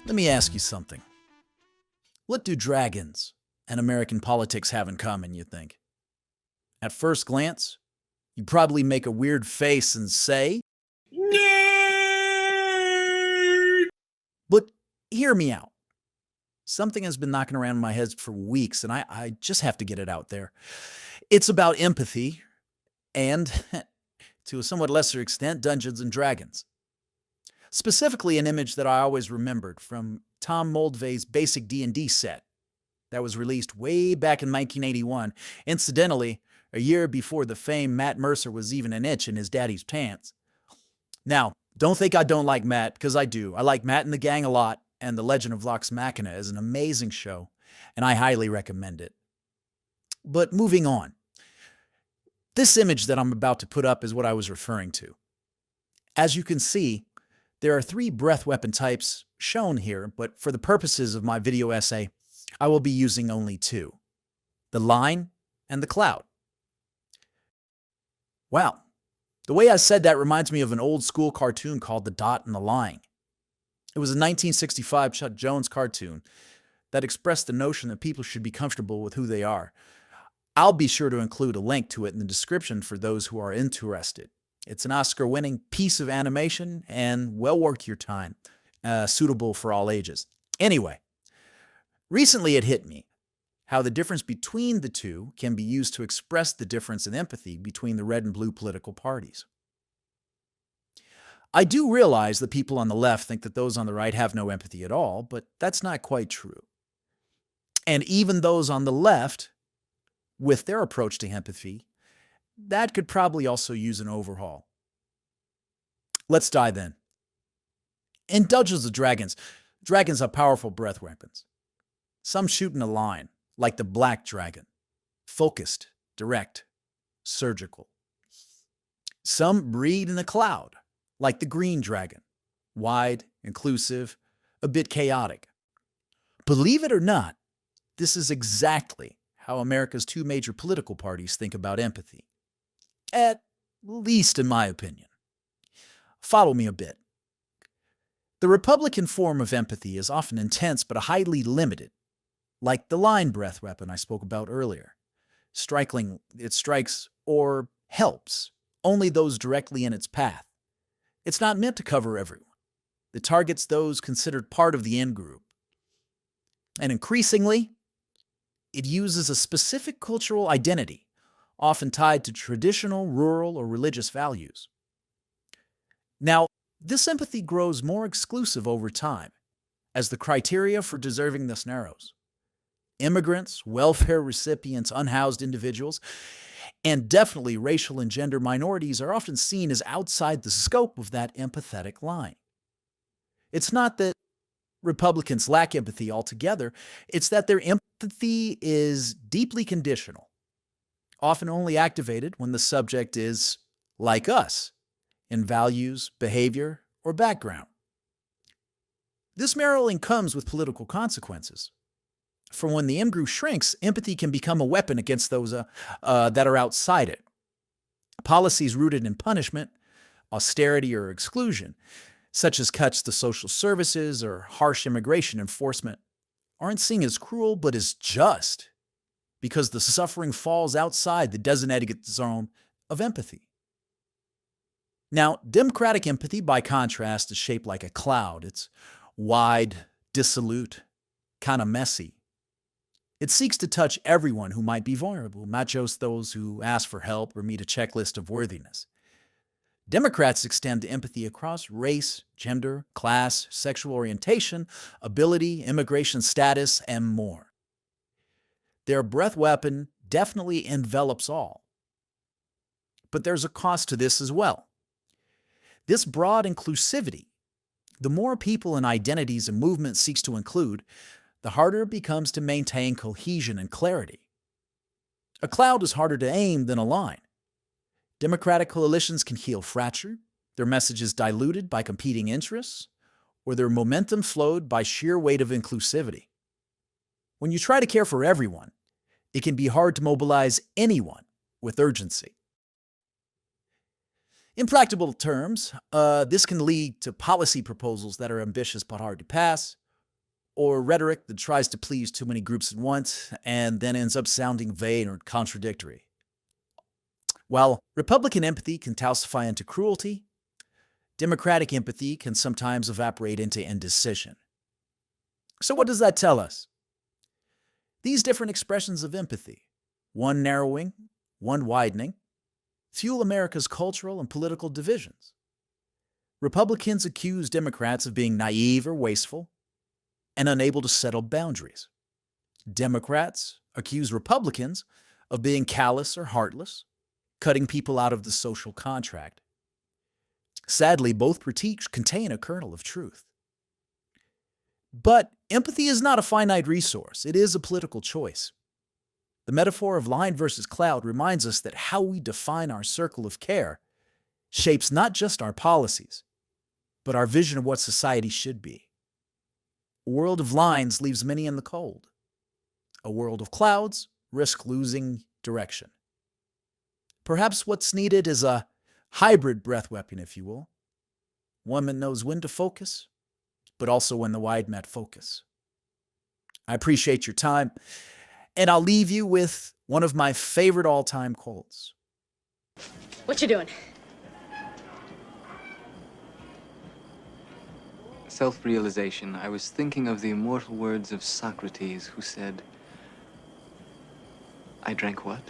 Let me ask you something. What do dragons and American politics have in common, you think? At first glance, you probably make a weird face and say, Nerd! but hear me out. Something has been knocking around in my head for weeks, and I just have to get it out there. It's about empathy and, to a somewhat lesser extent, Dungeons and Dragons. Specifically, an image that I always remembered from Tom Moldvay's basic D&D set that was released way back in 1981, incidentally, a year before the famed Matt Mercer was even an inch in his daddy's pants. Now, don't think I don't like Matt, because I do. I like Matt and the gang a lot, and The Legend of Vox Machina is an amazing show, and I highly recommend it. But moving on. This image that I'm about to put up is what I was referring to. As you can see, there are 3 breath weapon types shown here, but for the purposes of my video essay, I will be using only 2. The line and the cloud. Wow, the way I said that reminds me of an old school cartoon called The Dot and the Line. It was a 1965 Chuck Jones cartoon that expressed the notion that people should be comfortable with who they are. I'll be sure to include a link to it in the description for those who are interested. It's an Oscar-winning piece of animation and well worth your time, suitable for all ages. Anyway, recently it hit me how the difference between the two can be used to express the difference in empathy between the red and blue political parties. I do realize that people on the left think that those on the right have no empathy at all, but that's not quite true. And even those on the left, with their approach to empathy, that could probably also use an overhaul. Let's dive in. In Dungeons and Dragons, dragons have powerful breath weapons. Some shoot in a line, like the black dragon, focused, direct, surgical. Some breed in a cloud, like the green dragon, wide, inclusive, a bit chaotic. Believe it or not, this is exactly how America's 2 major political parties think about empathy. At least in my opinion. Follow me a bit. The Republican form of empathy is often intense but highly limited, like the line breath weapon I spoke about earlier. It strikes or helps only those directly in its path. It's not meant to cover everyone. It targets those considered part of the in-group. And increasingly, it uses a specific cultural identity, often tied to traditional, rural, or religious values. Now, this empathy grows more exclusive over time, as the criteria for deserving this narrows. Immigrants, welfare recipients, unhoused individuals, and definitely racial and gender minorities are often seen as outside the scope of that empathetic line. It's not that Republicans lack empathy altogether, it's that their empathy is deeply conditional, often only activated when the subject is like us, in values, behavior, or background. This narrowing comes with political consequences. For when the in-group shrinks, empathy can become a weapon against those that are outside it. Policies rooted in punishment, austerity, or exclusion, such as cuts to social services or harsh immigration enforcement, aren't seen as cruel but as just, because the suffering falls outside the designated zone of empathy. Now, democratic empathy, by contrast, is shaped like a cloud. It's wide, dissolute, kind of messy. It seeks to touch everyone who might be vulnerable, not just those who ask for help or meet a checklist of worthiness. Democrats extend empathy across race, gender, class, sexual orientation, ability, immigration status, and more. Their breath weapon definitely envelops all. But there's a cost to this as well. This broad inclusivity, the more people and identities a movement seeks to include, the harder it becomes to maintain cohesion and clarity. A cloud is harder to aim than a line. Democratic coalitions can heal fracture, their messages diluted by competing interests, or their momentum flowed by sheer weight of inclusivity. When you try to care for everyone, it can be hard to mobilize anyone with urgency. In practical terms, this can lead to policy proposals that are ambitious but hard to pass, or rhetoric that tries to please too many groups at once and then ends up sounding vain or contradictory. While Republican empathy can calcify into cruelty, Democratic empathy can sometimes evaporate into indecision. So what does that tell us? These different expressions of empathy, one narrowing, one widening, fuel America's cultural and political divisions. Republicans accuse Democrats of being naive or wasteful and unable to settle boundaries. Democrats accuse Republicans of being callous or heartless, cutting people out of the social contract. Sadly, both critiques contain a kernel of truth. But empathy is not a finite resource. It is a political choice. The metaphor of line versus cloud reminds us that how we define our circle of care shapes not just our policies, but our vision of what society should be. A world of lines leaves many in the cold. A world of clouds risks losing direction. Perhaps what's needed is a hybrid breath weapon, if you will. One that knows when to focus, but also when the wide net focus. I appreciate your time, and I'll leave you with one of my favorite all-time quotes. What you doing? Self-realization. I was thinking of the immortal words of Socrates, who said, I drank what?